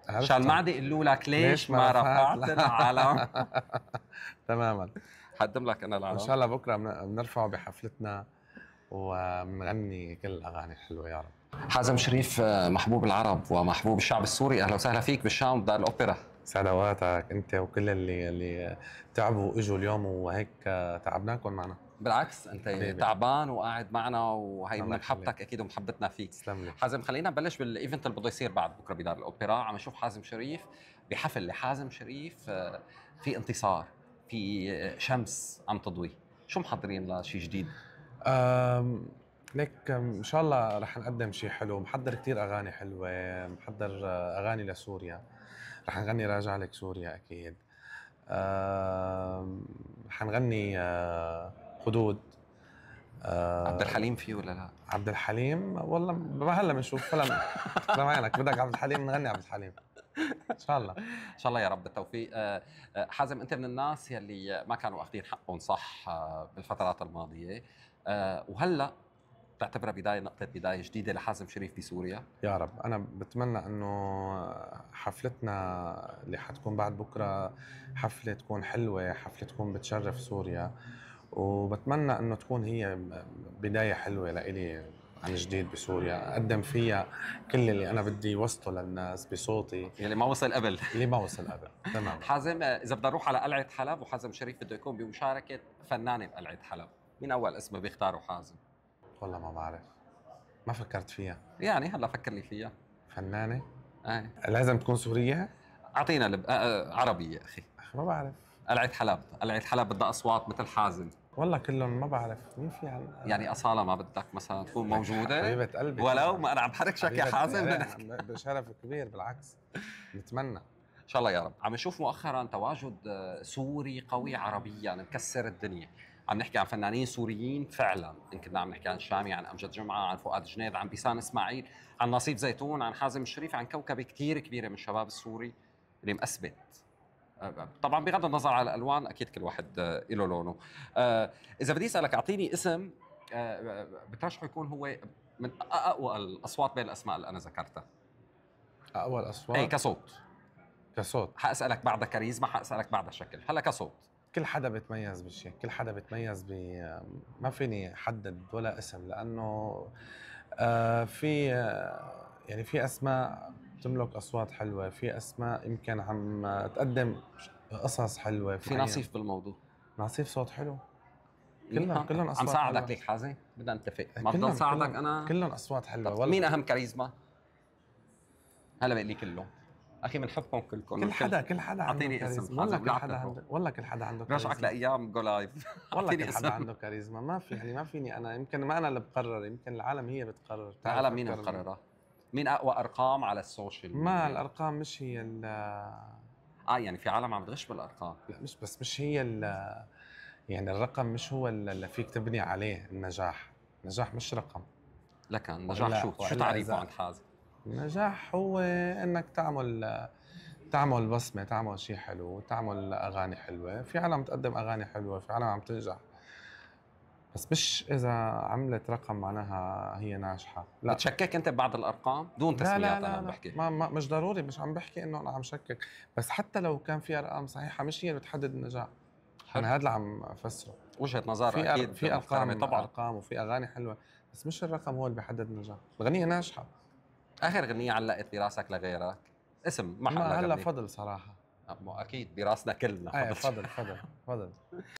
عشان ما عاد يقولوا لك ليش ما رفعت العلم. تماما. حقدم لك انا العلم ان شاء الله بكره بنرفعه بحفلتنا وبنغني كل الاغاني الحلوه يا رب. حازم شريف، محبوب العرب ومحبوب الشعب السوري، اهلا وسهلا فيك بالشام بدار الاوبرا. سلواتك انت وكل اللي تعبوا واجوا اليوم وهيك تعبناكم معنا. بالعكس انت حبيبي. تعبان وقاعد معنا، وهي من الله محبتك يخليك. اكيد ومحبتنا فيك. تسلم لي. حازم، خلينا نبلش بالايفنت اللي بده يصير بعد بكره بدار الاوبرا. عم نشوف حازم شريف بحفل لحازم شريف، في انتصار، في شمس عم تضوي. شو محضرين لشيء جديد؟ ليك ان شاء الله رح نقدم شيء حلو. محضر كتير اغاني حلوه، محضر اغاني لسوريا. رح نغني راجع لك سوريا اكيد. رح نغني حدود. عبد الحليم فيه ولا لا؟ عبد الحليم والله ما هلا بنشوف فيلم. عينك بدك عبد الحليم نغني عبد الحليم ان شاء الله. ان شاء الله يا رب بالتوفيق. حازم، انت من الناس يلي ما كانوا اخذين حقهم صح بالفترات الماضيه، وهلا تعتبرها بدايه، نقطه بدايه جديده لحازم شريف بسوريا. يا رب. انا بتمنى انه حفلتنا اللي حتكون بعد بكره حفله تكون حلوه، حفله تكون بتشرف سوريا، وبتمنى انه تكون هي بدايه حلوه لإلي عن جديد بسوريا، اقدم فيها كل اللي انا بدي وصله للناس بصوتي يلي ما وصل قبل. اللي ما وصل قبل. تمام. حازم، اذا بدنا نروح على قلعه حلب وحازم شريف بده يكون بمشاركه فنانه بقلعه حلب، مين اول اسم بيختاروا حازم؟ والله ما بعرف، ما فكرت فيها. يعني هلا فكر لي فيها. فنانه ايه، لازم تكون سوريه؟ اعطينا عربي يا اخي. ما بعرف. قلعه حلب، قلعه حلب بدها اصوات مثل حازم. والله كلهم ما بعرف مين في يعني أصالة ما بدك مثلا تكون موجودة؟ حبيبة قلبي ولو ما أنا عم بحركشك يا حازم. بشرف كبير بالعكس، نتمنى. إن شاء الله يا رب. عم نشوف مؤخرا تواجد سوري قوي عربيا مكسر الدنيا. عم نحكي عن فنانين سوريين فعلا، إن كنا عم نحكي عن شامي، عن أمجد جمعة، عن فؤاد جنيد، عن بيسان إسماعيل، عن نصيب زيتون، عن حازم الشريف، عن كوكبة كتير كبيرة من الشباب السوري اللي مأثبت. طبعا بغض النظر على الالوان، اكيد كل واحد له لونه. اذا بدي اسالك اعطيني اسم بترشحه يكون هو من اقوى الاصوات بين الاسماء اللي انا ذكرتها. اقوى الاصوات؟ اي كصوت. كصوت حاسالك بعدها كاريزما، حاسالك بعدها شكل، هلا كصوت. كل حدا بيتميز بشيء، كل حدا بيتميز ما فيني حدد ولا اسم، لانه في يعني في اسماء تملك اصوات حلوه، في اسماء يمكن عم تقدم قصص حلوه. في نصيف بالموضوع. نصيف صوت حلو. كلهم اصوات عم ساعدك حلوة. ليك حازم، بدنا نتفق، ما بدي ساعدك انا. كلهم اصوات حلوه والله. والله. مين اهم كاريزما؟ هلا بقول لي كلهم. اخي بنحبكم كلكم. كل حدا اعطيني اسم. والله كل حدا عنده، والله كل حدا عنده كاريزما. رجعك لايام جو لايف. والله كل حدا عنده كاريزما. ما في يعني ما فيني انا، يمكن ما انا اللي بقرر، يمكن العالم هي بتقرر. العالم مين مقررها؟ مين اقوى ارقام على السوشيال ميديا؟ ما الارقام مش هي يعني في عالم عم بتغش بالارقام. لا مش هي يعني الرقم مش هو اللي فيك تبني عليه النجاح. النجاح مش رقم. لكن النجاح شو تعريفه عند حازم؟ النجاح هو انك تعمل بصمه، تعمل شيء حلو، تعمل اغاني حلوه. في عالم تقدم اغاني حلوه، في عالم عم تنجح، بس مش اذا عملت رقم معناها هي ناجحه. لا. بتشكك انت ببعض الارقام دون تسميات؟ لا انا بحكي ما مش ضروري، مش عم بحكي انه انا عم شكك، بس حتى لو كان في ارقام صحيحه مش هي اللي بتحدد النجاح. انا هذا اللي عم افسره. وجهه نظر اكيد. في ارقام طبعا، ارقام وفي اغاني حلوه، بس مش الرقم هو اللي بيحدد النجاح. الغنية ناجحه. اخر غنية علقت براسك لغيرك اسم؟ ما هلا فضل صراحه. اكيد براسنا كلنا. فضل.